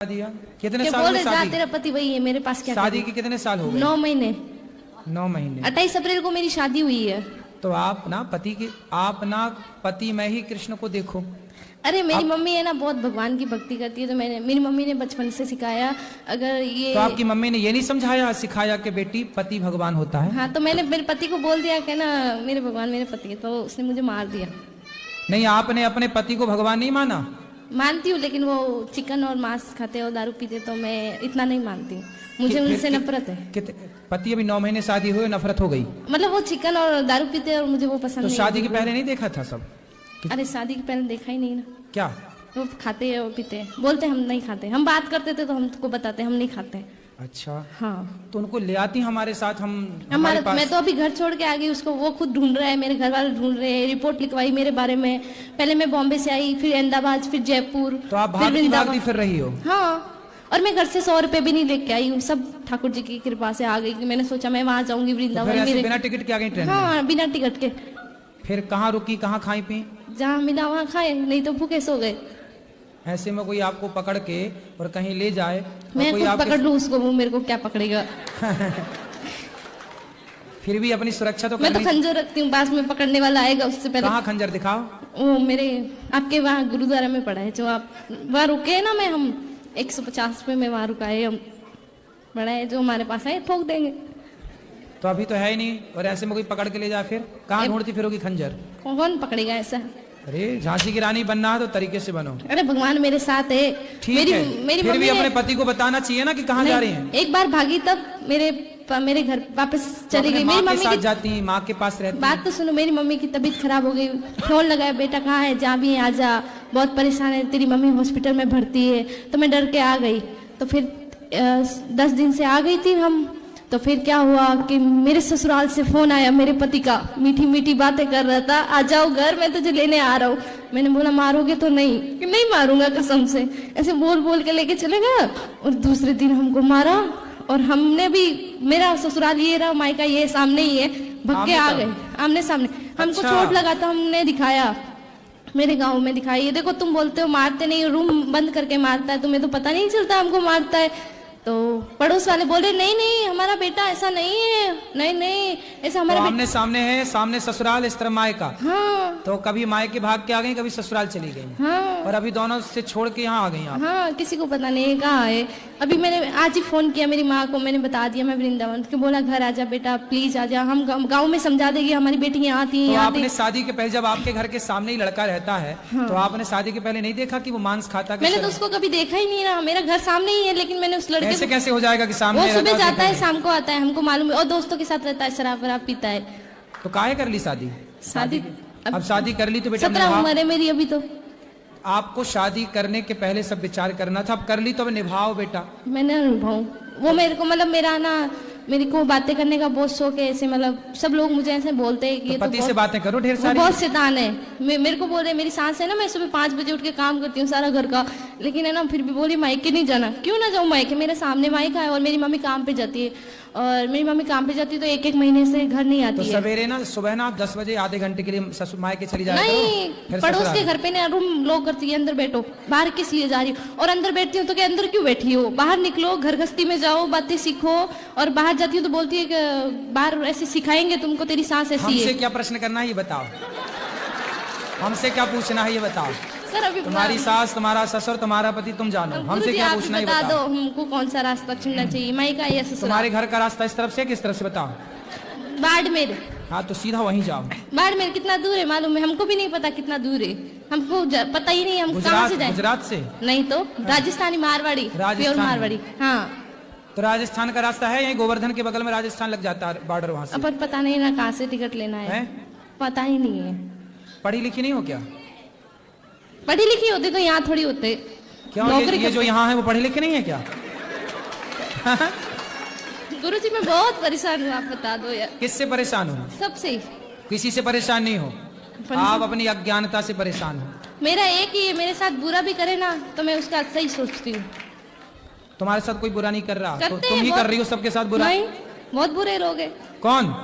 दिया? कितने क्या साल बोल में रहे शादी? जा तेरा पति वही है मेरे पास, क्या शादी के कितने साल हो गए? 9 महीने। 9 महीने। 28 अप्रैल को मेरी शादी हुई है। तो आप ना पति में ही कृष्ण को देखो। अरे मेरी मम्मी है ना बहुत भगवान की भक्ति करती है, तो मेरी मम्मी ने बचपन से सिखाया। अगर ये तो आपकी मम्मी ने ये नहीं समझाया सिखाया कि बेटी पति भगवान होता है? हाँ, तो मैंने मेरे पति को बोल दिया कि ना मेरे भगवान मेरे पति है, तो उसने मुझे मार दिया। नहीं, आपने अपने पति को भगवान नहीं माना? मानती हूँ, लेकिन वो चिकन और मांस खाते और दारू पीते, तो मैं इतना नहीं मानती हूँ। मुझे उनसे नफरत है। पति अभी 9 महीने शादी हुए नफरत हो गई? मतलब वो चिकन और दारू पीते और मुझे वो पसंद तो नहीं। शादी के पहले नहीं देखा था सब? अरे शादी के पहले देखा ही नहीं ना। क्या वो खाते हैं और पीते हैं, बोलते हम नहीं खाते। हम बात करते थे तो हमको बताते हम नहीं खाते। अच्छा हाँ, तो उनको ले आती हमारे साथ, हमारे पास। मैं तो अभी घर छोड़ के आ गई उसको, वो खुद ढूंढ रहा है, मेरे घर वाले ढूंढ रहे हैं। रिपोर्ट लिखवाई मेरे बारे में। पहले मैं बॉम्बे से आई, फिर अहमदाबाद, फिर जयपुर, तो आप फिर भागती फिर रही हो? हाँ, और मैं घर से 100 रुपए भी नहीं लेके आई हूँ, सब ठाकुर जी की कृपा से आ गई। मैंने सोचा मैं वहां जाऊंगी वृंदावन। तो बिना टिकट के आ गई ट्रेन में? हाँ, बिना टिकट के। फिर कहाँ रुकी, कहाँ खाई पी? जहाँ मिला वहाँ खाए, नहीं तो भूखे सो गए। ऐसे में कोई आपको पकड़ के और कहीं ले जाए, मैं कोई खुद आपके... पकड़ लूँ उसको, वो मेरे को क्या पकड़ेगा। फिर भी अपनी सुरक्षा तो मैं तो खंजर रखती हूँ, पास में पकड़ने वाला आएगा उससे पहले। कहाँ खंजर दिखाओ? वो मेरे आपके वहाँ गुरुद्वारा में पड़ा है, जो आप वहाँ रुके है ना, मैं हम 150 पे मैं वहाँ रुकाए, हम बड़ा है जो हमारे पास है, ठोक देंगे। तो अभी तो है ही नहीं, और ऐसे में कोई पकड़ के ले जाए फिर कहाँ ढूंढती फिरोगी खंजर? कौन पकड़ेगा ऐसा? अरे झांसी की रानी बनना है तो तरीके से बनो। अरे भगवान मेरे साथ है। ठीक है, फिर भी अपने पति को बताना चाहिए ना कि कहाँ जा रही हैं। एक बार भागी तब मेरे घर वापस चली गई। मेरी मम्मी के साथ जाती हैं, माँ के पास रहती। बात तो सुनो, मेरी मम्मी की तबीयत खराब हो गई, फोन लगाया, बेटा कहाँ है, जा भी आजा, बहुत परेशान है, तेरी मम्मी हॉस्पिटल में भर्ती है। तो मैं डर के आ गई। तो फिर 10 दिन से आ गई थी हम। तो फिर क्या हुआ कि मेरे ससुराल से फोन आया मेरे पति का, मीठी मीठी बातें कर रहा था, आ जाओ घर, मैं तुझे लेने आ रहा हूँ। मैंने बोला मारोगे तो? नहीं मारूंगा कसम से, ऐसे बोल बोल के लेके चले गया। और दूसरे दिन हमको मारा, और हमने भी, मेरा ससुराल ये रहा, मायका ये सामने ही है, भग के आ गए आमने सामने। हमको चोट लगा था, हमने दिखाया, मेरे गांव में दिखाई। ये देखो तुम बोलते हो मारते नहीं, रूम बंद करके मारता है, तुम्हें तो पता नहीं चलता हमको मारता है। तो पड़ोस वाले बोले नहीं हमारा बेटा ऐसा नहीं है, नहीं ऐसा हमारा तो आमने सामने है, सामने ससुराल, इस तरह मायका। हाँ, तो कभी मायके भाग के आ गई, कभी ससुराल चली गई। हाँ, और अभी दोनों से छोड़ के यहाँ आ गई आप? हाँ, किसी को पता नहीं कहाँ है। अभी मैंने आज ही फोन किया मेरी माँ को, मैंने बता दिया मैं वृंदावन, कि बोला घर आजा बेटा प्लीज आजा, हम गाँव में समझा देगी हमारी बेटी यहाँ आती है। तो आपने शादी के पहले, जब आपके घर के सामने ही लड़का रहता है, तो आपने शादी के पहले नहीं देखा कि वो मांस खाता? मैंने तो उसको कभी देखा ही नहीं ना, मेरा घर सामने ही है, लेकिन मैंने उस लड़के ऐसे कैसे हो जाएगा कि सामने? वो सुबह जाता है शाम को आता है, हमको मालूम है, और दोस्तों के साथ रहता है, शराब वराब पीता है। तो काहे कर ली शादी? अब शादी कर ली तो बेटा 17 उम्र है मेरी अभी। तो आपको शादी करने के पहले सब विचार करना था, अब कर ली तो अब निभाओ बेटा। मैंने निभाऊं, वो मेरे को मतलब मेरे को बातें करने का बहुत शौक है, ऐसे मतलब सब लोग मुझे ऐसे बोलते हैं कि तो पति से बातें करो ढेर सारी। बहुत शैतान है। मेरे को बोल रहे, मेरी सास है ना, मैं सुबह 5 बजे उठ के काम करती हूँ सारा घर का, लेकिन है ना फिर भी बोली मायके नहीं जाना। क्यों ना जाऊँ मायके, मेरे सामने मायका है, और मेरी मम्मी काम पे जाती है, और मेरी मम्मी काम पे जाती है तो 1-1 महीने से घर नहीं आती है। सवेरे ना सुबह ना 10 बजे आधे घंटे के लिए ससुर मायके चली जाए। नहीं, पड़ोस के घर पे ना रूम लॉक करती है, अंदर बैठो, बाहर किस लिए जा रही हो? और अंदर बैठती हूँ तो क्या अंदर क्यों बैठी हो, बाहर निकलो, घर गृहस्थी में जाओ, बातें सीखो। और बाहर जाती हूँ तो बोलती है कि बाहर ऐसे सिखाएंगे तुमको, तेरी सास ऐसी है। हमसे क्या प्रश्न करना है ये बताओ, हमसे क्या पूछना है ये बताओ। सर अभी तुम्हारी सास, तुम्हारा ससुर, तुम्हारा पति, तुम जानो, हमसे क्या पूछना है बता दो, हमको कौन सा रास्ता चुनना चाहिए, मायका या ससुराल? तुम्हारे घर का रास्ता इस तरफ से किस तरफ से बताओ? बाड़मेर। हाँ तो सीधा वहीं जाओ। बाड़मेर कितना दूर है मालूम है? हमको भी नहीं पता कितना दूर है, हमको पता ही नहीं, हम कहाँ से जाएं? गुजरात से नहीं तो राजस्थानी, मारवाड़ी, प्योर मारवाड़ी। हाँ, तो राजस्थान का रास्ता है, यही गोवर्धन के बगल में राजस्थान लग जाता है, बॉर्डर वहाँ से। पर पता नहीं ना कहाँ से टिकट लेना है, पता ही नहीं है। पढ़ी लिखी नहीं हो क्या? पढ़ी लिखी होती तो यहाँ थोड़ी होते। क्यों ये जो यहाँ है वो पढ़े लिखे नहीं है क्या? गुरुजी मैं बहुत परेशान हूँ, आप बता दो यार। किससे परेशान हो? सबसे। किसी से परेशान नहीं हो, आप अपनी अज्ञानता से परेशान हो। मेरा एक ही है, मेरे साथ बुरा भी करे ना तो मैं उसका अच्छा ही सोचती हूँ। तुम्हारे साथ कोई बुरा नहीं कर रहा, तो तुम ही कर रही हो सबके साथ बुरा। नहीं, बहुत बुरे लोग हैं। कौन?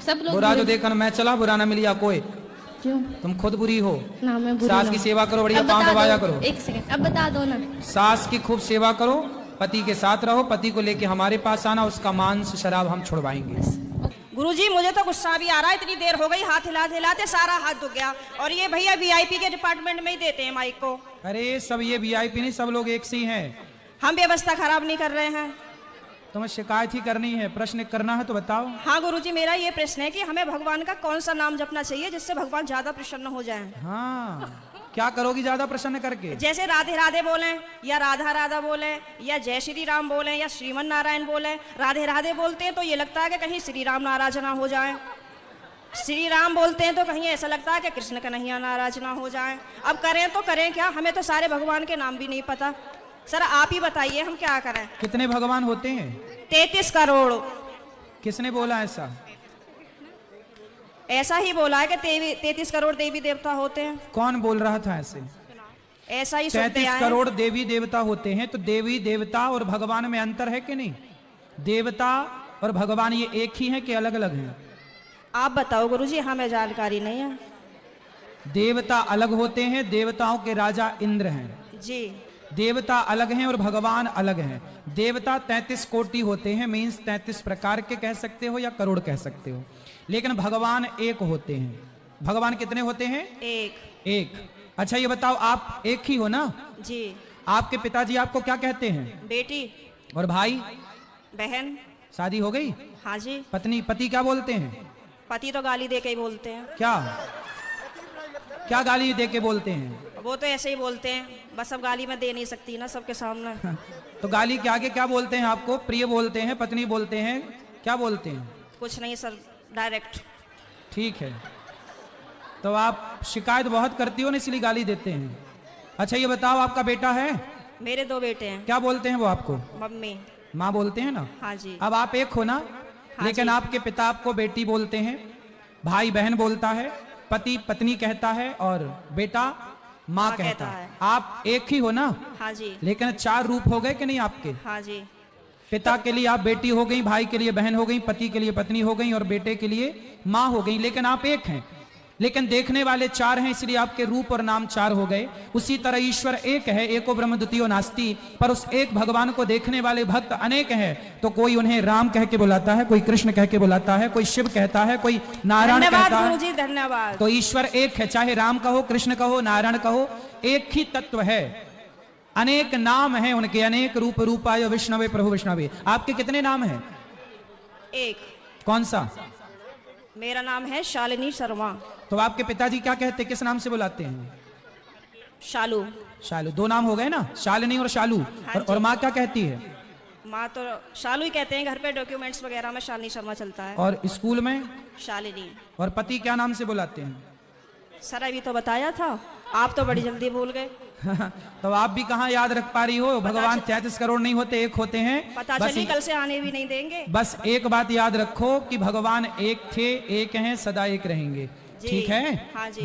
सब लोग बुरा तो देखा ना मैं चला, बुरा ना मिली कोई। क्यों? तुम खुद बुरी हो। ना मैं बुरी सास ना की हूँ। सेवा करो, बढ़िया अब पाँव बता दबाया दो, करो। एक सेकंड, अब बता दो ना। सास की खूब सेवा करो, पति के साथ रहो, पति को लेके हमारे पास आना, उसका मांस शराब हम छुड़वाएंगे। गुरुजी मुझे तो गुस्सा भी आ रहा है, इतनी देर हो गई, हाथ हिलाते हिलाते सारा हाथ दुख गया। और ये भैया वीआईपी के डिपार्टमेंट में ही देते हैं माइक को। अरे सब ये वीआईपी नहीं, सब लोग एक से ही हैं। हम व्यवस्था खराब नहीं कर रहे हैं। तुम्हें शिकायत ही करनी है, प्रश्न करना है तो बताओ। हाँ गुरुजी, मेरा ये प्रश्न है कि हमें भगवान का कौन सा नाम जपना चाहिए जिससे भगवान ज्यादा प्रसन्न हो जाएं? हाँ, क्या करोगी ज्यादा प्रसन्न करके? जैसे राधे राधे बोलें, या राधा राधा बोलें, या जय श्री राम बोलें, या श्रीमन नारायण बोलें। राधे राधे बोलते हैं तो ये लगता है कि कहीं श्री राम नाराज ना हो जाएं। श्री राम बोलते हैं तो कहीं ऐसा लगता है कि कृष्ण कन्हैया नाराज ना हो जाएं। अब करें तो करें क्या, हमें तो सारे भगवान के नाम भी नहीं पता। सर आप ही बताइए हम क्या करें। कितने भगवान होते हैं? 33 करोड़। किसने बोला ऐसा? ऐसा ही बोला है कि 33 करोड़ देवी देवता होते हैं। कौन बोल रहा था ऐसे? ऐसा ही सुनते 33 आए हैं। करोड़ देवी देवता होते हैं, तो देवी देवता और भगवान में अंतर है कि नहीं? देवता और भगवान ये एक ही है कि अलग अलग हैं? आप बताओ गुरुजी, हमें जानकारी नहीं है। देवता अलग होते हैं, देवताओं के राजा इंद्र हैं जी। देवता अलग हैं और भगवान अलग हैं। देवता 33 कोटि होते हैं, मीन्स 33 प्रकार के कह सकते हो या करोड़ कह सकते हो, लेकिन भगवान एक होते हैं। भगवान कितने होते हैं? एक। अच्छा ये बताओ, आप एक ही हो ना? जी। आपके पिताजी आपको क्या कहते हैं? बेटी। और भाई बहन। शादी हो गई? हाँ जी। पति क्या बोलते हैं? पति तो गाली दे के ही बोलते हैं। क्या गाली दे के बोलते हैं? वो तो ऐसे ही बोलते हैं, बस अब गाली मैं दे नहीं सकती ना सबके सामने। तो गाली के आगे क्या बोलते हैं आपको? प्रिय बोलते हैं, पत्नी बोलते हैं, क्या बोलते हैं? कुछ नहीं सर, डायरेक्ट। ठीक है, तो आप शिकायत बहुत करती हो ना, इसलिए गाली देते हैं। अच्छा ये बताओ, आपका बेटा है? मेरे 2 बेटे हैं। क्या बोलते हैं वो आपको? मम्मी। माँ बोलते हैं ना? हाँ जी। अब आप एक हो ना? हाँ लेकिन जी। आपके पिता आपको बेटी बोलते हैं, भाई बहन बोलता है, पति पत्नी कहता है, और बेटा माँ कहता है। आप एक ही हो ना? हाँ जी। लेकिन 4 रूप हो गए कि नहीं आपके? हाँ जी। पिता के लिए आप बेटी हो गई, भाई के लिए बहन हो गई, पति के लिए पत्नी हो गई, और बेटे के लिए माँ हो गई, लेकिन आप एक हैं। लेकिन देखने वाले 4 हैं, इसलिए आपके रूप और नाम 4 हो गए। उसी तरह ईश्वर एक है, एको ब्रह्म द्वितीयो नास्ति, पर उस एक भगवान को देखने वाले भक्त अनेक हैं। तो कोई उन्हें राम कह के बुलाता है, कोई कृष्ण कह के बुलाता है, कोई शिव कहता है, कोई नारायण कहता है। धन्यवाद गुरुजी, धन्यवाद। तो ईश्वर एक है, चाहे राम कहो, कृष्ण कहो, नारायण कहो, एक ही तत्व है। अनेक नाम हैं उनके, अनेक रूप रूपाय विष्णवे प्रभु विष्णवे। आपके कितने नाम हैं? एक। कौन सा? मेरा नाम है शालिनी शर्मा। तो आपके पिताजी क्या कहते हैं, किस नाम से बुलाते हैं? शालू। शालू। 2 नाम हो गए ना, शालिनी और शालू। और माँ क्या कहती है? माँ तो शालू ही कहते हैं, घर पे डॉक्यूमेंट्स वगैरह में शालिनी शर्मा चलता है। और स्कूल में? शालिनी। और पति क्या नाम से बुलाते हैं? सर अभी तो बताया था, आप तो बड़ी जल्दी भूल गए। तो आप भी कहाँ याद रख पा रही हो? भगवान 33 करोड़ नहीं होते, एक होते हैं। पता चली कल से आने भी नहीं देंगे। बस एक बात याद रखो कि भगवान एक थे, एक हैं, सदा एक रहेंगे। ठीक है? हाँ जी।